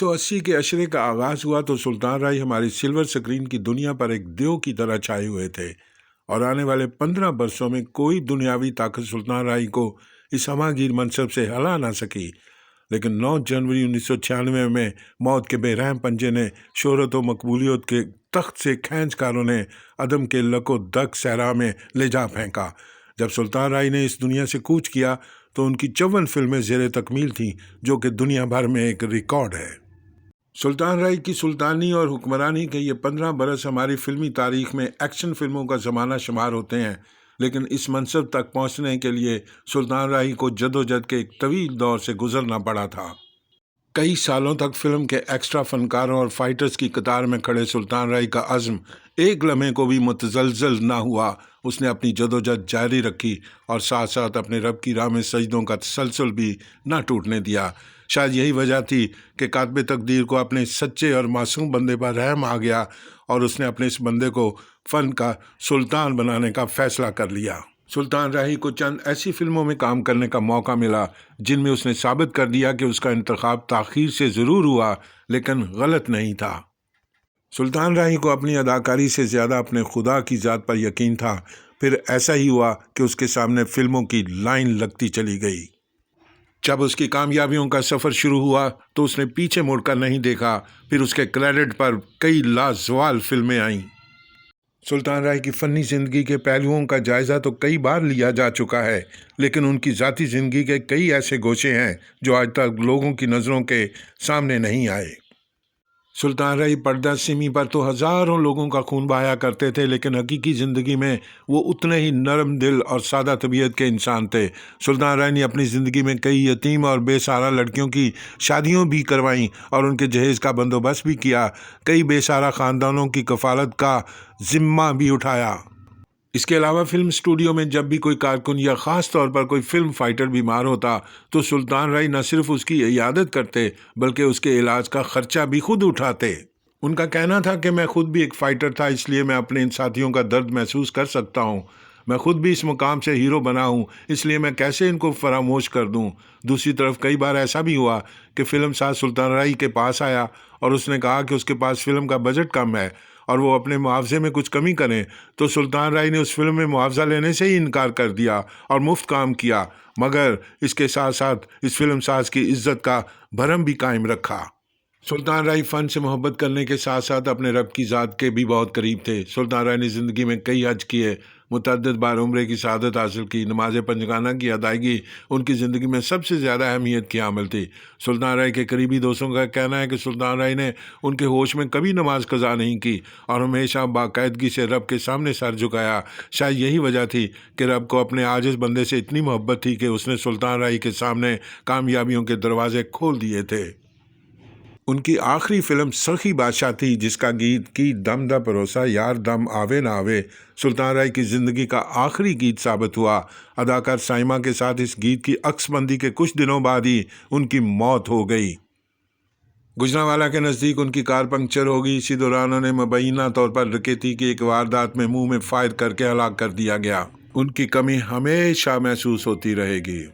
1980 کے عشرے کا آغاز ہوا تو سلطان رائی ہماری سلور سکرین کی دنیا پر ایک دیو کی طرح چھائے ہوئے تھے، اور آنے والے 15 برسوں میں کوئی دنیاوی طاقت سلطان رائی کو اس ہماگیر منصب سے ہلا نہ سکی۔ لیکن 9 جنوری 1996 میں موت کے بے رحم پنجے نے شہرت و مقبولیت کے تخت سے کھینچ کر انہیں عدم کے لک و دک صحرا میں لے جا پھینکا۔ جب سلطان رائی نے اس دنیا سے کوچ کیا تو ان کی 54 فلمیں زیر تکمیل تھیں، جو کہ دنیا بھر میں ایک ریکارڈ ہے۔ سلطان رائی کی سلطانی اور حکمرانی کے یہ 15 برس ہماری فلمی تاریخ میں ایکشن فلموں کا زمانہ شمار ہوتے ہیں، لیکن اس منصب تک پہنچنے کے لیے سلطان رائی کو جدوجہد کے ایک طویل دور سے گزرنا پڑا تھا۔ کئی سالوں تک فلم کے ایکسٹرا فنکاروں اور فائٹرز کی قطار میں کھڑے سلطان رائی کا عزم ایک لمحے کو بھی متزلزل نہ ہوا۔ اس نے اپنی جدوجہد جاری رکھی اور ساتھ ساتھ اپنے رب کی راہ میں سجدوں کا تسلسل بھی نہ ٹوٹنے دیا۔ شاید یہی وجہ تھی کہ کاتب تقدیر کو اپنے سچے اور معصوم بندے پر رحم آ گیا اور اس نے اپنے اس بندے کو فن کا سلطان بنانے کا فیصلہ کر لیا۔ سلطان رائی کو چند ایسی فلموں میں کام کرنے کا موقع ملا جن میں اس نے ثابت کر دیا کہ اس کا انتخاب تاخیر سے ضرور ہوا لیکن غلط نہیں تھا۔ سلطان رائی کو اپنی اداکاری سے زیادہ اپنے خدا کی ذات پر یقین تھا۔ پھر ایسا ہی ہوا کہ اس کے سامنے فلموں کی لائن لگتی چلی گئی۔ جب اس کی کامیابیوں کا سفر شروع ہوا تو اس نے پیچھے مڑ کر نہیں دیکھا۔ پھر اس کے کریڈٹ پر کئی لازوال فلمیں آئیں۔ سلطان رائی کی فنی زندگی کے پہلوؤں کا جائزہ تو کئی بار لیا جا چکا ہے، لیکن ان کی ذاتی زندگی کے کئی ایسے گوشے ہیں جو آج تک لوگوں کی نظروں کے سامنے نہیں آئے۔ سلطان رائی پردہ سیمی پر تو ہزاروں لوگوں کا خون بہایا کرتے تھے، لیکن حقیقی زندگی میں وہ اتنے ہی نرم دل اور سادہ طبیعت کے انسان تھے۔ سلطان رائی نے اپنی زندگی میں کئی یتیم اور بے سہارا لڑکیوں کی شادیوں بھی کروائیں اور ان کے جہیز کا بندوبست بھی کیا۔ کئی بے سہارا خاندانوں کی کفالت کا ذمہ بھی اٹھایا۔ اس کے علاوہ فلم اسٹوڈیو میں جب بھی کوئی کارکن یا خاص طور پر کوئی فلم فائٹر بیمار ہوتا تو سلطان رائی نہ صرف اس کی عیادت کرتے بلکہ اس کے علاج کا خرچہ بھی خود اٹھاتے۔ ان کا کہنا تھا کہ میں خود بھی ایک فائٹر تھا، اس لیے میں اپنے ان ساتھیوں کا درد محسوس کر سکتا ہوں۔ میں خود بھی اس مقام سے ہیرو بنا ہوں، اس لیے میں کیسے ان کو فراموش کر دوں۔ دوسری طرف کئی بار ایسا بھی ہوا کہ فلم ساز سلطان رائی کے پاس آیا اور اس نے کہا کہ اس کے پاس فلم کا بجٹ کم ہے اور وہ اپنے معاوضے میں کچھ کمی کریں، تو سلطان رائی نے اس فلم میں معاوضہ لینے سے ہی انکار کر دیا اور مفت کام کیا، مگر اس کے ساتھ ساتھ اس فلم ساز کی عزت کا بھرم بھی قائم رکھا۔ سلطان رائی فن سے محبت کرنے کے ساتھ ساتھ اپنے رب کی ذات کے بھی بہت قریب تھے۔ سلطان رائی نے زندگی میں کئی حج کیے، متعدد بار عمرے کی سعادت حاصل کی۔ نماز پنجگانہ کی ادائیگی ان کی زندگی میں سب سے زیادہ اہمیت کی عامل تھی۔ سلطان رائی کے قریبی دوستوں کا کہنا ہے کہ سلطان رائی نے ان کے ہوش میں کبھی نماز قضا نہیں کی اور ہمیشہ باقاعدگی سے رب کے سامنے سر جھکایا۔ شاید یہی وجہ تھی کہ رب کو اپنے عاجز بندے سے اتنی محبت تھی کہ اس نے سلطان رائی کے سامنے کامیابیوں کے دروازے کھول دیے تھے۔ ان کی آخری فلم سخی بادشاہ تھی، جس کا گیت کی دم دا پروسا یار دم آوے نہ آوے سلطان رائی کی زندگی کا آخری گیت ثابت ہوا۔ اداکار سائمہ کے ساتھ اس گیت کی عکس بندی کے کچھ دنوں بعد ہی ان کی موت ہو گئی۔ گجرانوالہ کے نزدیک ان کی کار پنکچر ہو گئی۔ اسی دوران انہیں مبینہ طور پر ڈکیتی کی ایک واردات میں منہ میں فائر کر کے ہلاک کر دیا گیا۔ ان کی کمی ہمیشہ محسوس ہوتی رہے گی۔